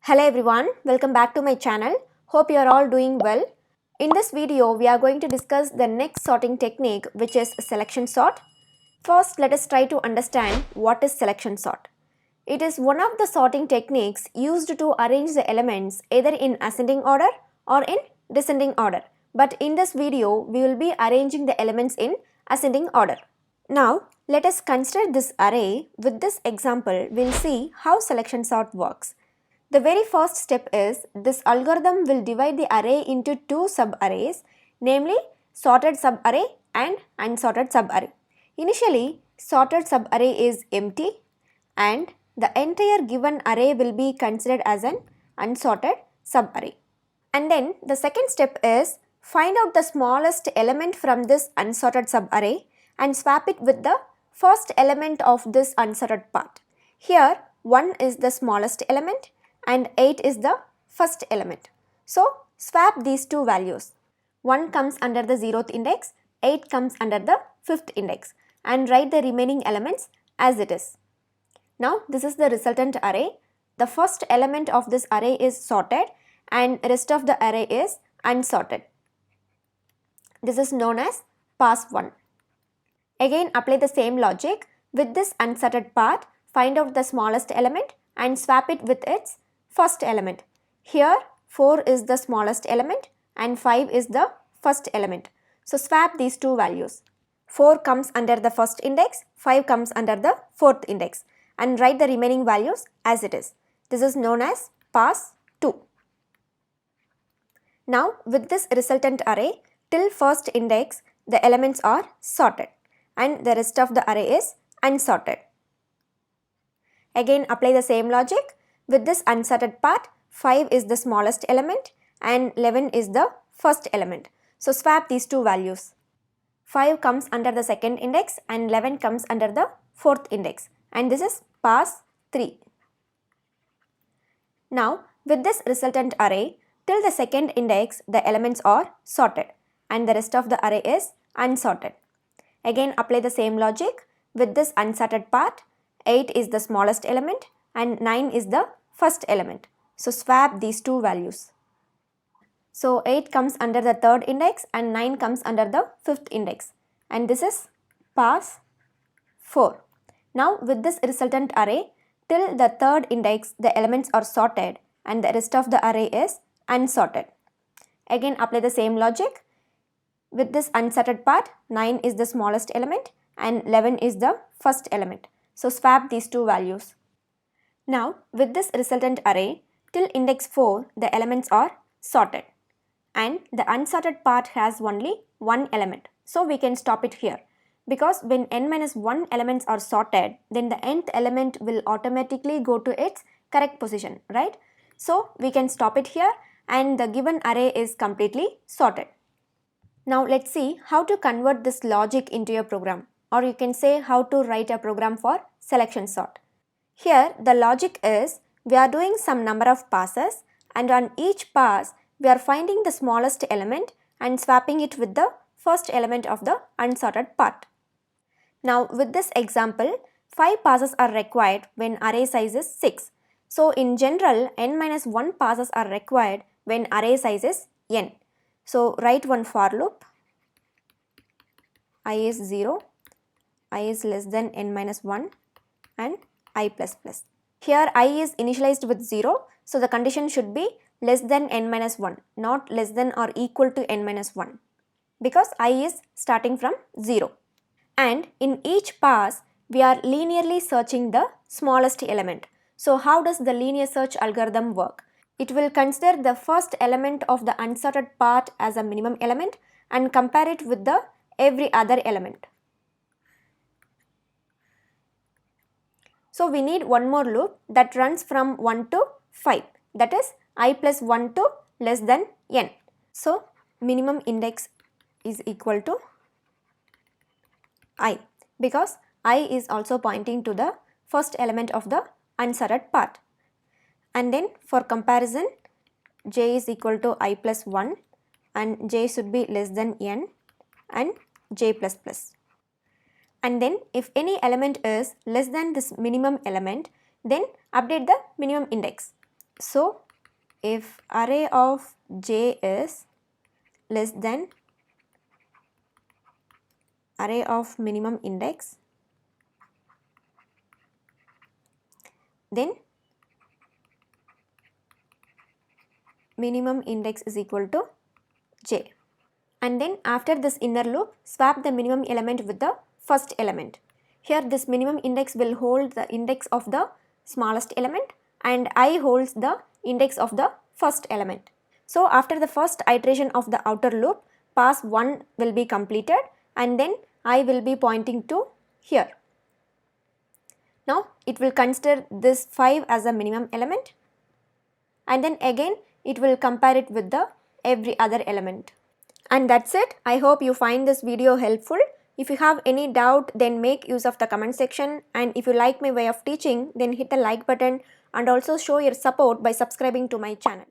Hello everyone, welcome back to my channel. Hope you are all doing well. In this video, we are going to discuss the next sorting technique, which is selection sort. First, let us try to understand what is selection sort. It is one of the sorting techniques used to arrange the elements either in ascending order or in descending order. But in this video, we will be arranging the elements in ascending order. Now, let us consider this array. With this example, we will see how selection sort works. The very first step is this algorithm will divide the array into two subarrays, namely sorted subarray and unsorted subarray. Initially, sorted subarray is empty and the entire given array will be considered as an unsorted subarray. And then the second step is find out the smallest element from this unsorted subarray and swap it with the first element of this unsorted part. Here 1 is the smallest element and 8 is the first element. So swap these two values. 1 comes under the 0th index, 8 comes under the 5th index, and write the remaining elements as it is. Now this is the resultant array. The first element of this array is sorted and rest of the array is unsorted. This is known as pass 1. Again apply the same logic. With this unsorted part, find out the smallest element and swap it with its first element. Here 4 is the smallest element and 5 is the first element. So swap these two values. 4 comes under the first index, 5 comes under the fourth index, and write the remaining values as it is. This is known as pass 2. Now with this resultant array, till first index the elements are sorted and the rest of the array is unsorted. Again apply the same logic. With this unsorted part, 5 is the smallest element and 11 is the first element. So swap these two values. 5 comes under the second index and 11 comes under the fourth index, and this is pass 3. Now with this resultant array, till the second index the elements are sorted and the rest of the array is unsorted. Again apply the same logic. With this unsorted part, 8 is the smallest element and 9 is the first element. So swap these two values. So 8 comes under the third index and 9 comes under the fifth index, and this is pass 4. Now with this resultant array, till the third index the elements are sorted and the rest of the array is unsorted. Again apply the same logic. With this unsorted part, 9 is the smallest element and 11 is the first element. So swap these two values. Now with this resultant array, till index 4 the elements are sorted and the unsorted part has only one element. So we can stop it here, because when n-1 elements are sorted, then the nth element will automatically go to its correct position, right? So we can stop it here and the given array is completely sorted. Now let's see how to convert this logic into a program, or you can say how to write a program for selection sort. Here the logic is we are doing some number of passes, and on each pass we are finding the smallest element and swapping it with the first element of the unsorted part. Now with this example, 5 passes are required when array size is 6. So in general, n-1 passes are required when array size is n. So write one for loop. I is 0, I is less than n-1 and I++. Here I is initialized with 0, so the condition should be less than n-1, not less than or equal to n-1, because I is starting from 0. And in each pass we are linearly searching the smallest element. So how does the linear search algorithm work? It will consider the first element of the unsorted part as a minimum element and compare it with the every other element. So we need one more loop that runs from 1 to 5, that is I plus 1 to less than n. So minimum index is equal to I, because I is also pointing to the first element of the unsorted part. And then for comparison, j is equal to I plus 1 and j should be less than n and j plus plus. And then if any element is less than this minimum element, then update the minimum index. So if array of j is less than array of minimum index, then minimum index is equal to j. And then after this inner loop, swap the minimum element with the first element. Here this minimum index will hold the index of the smallest element and I holds the index of the first element. So after the first iteration of the outer loop, pass 1 will be completed and then I will be pointing to here. Now it will consider this 5 as a minimum element and then again it will compare it with the every other element. And that's it. I hope you find this video helpful. If you have any doubt, then make use of the comment section, and if you like my way of teaching, then hit the like button and also show your support by subscribing to my channel.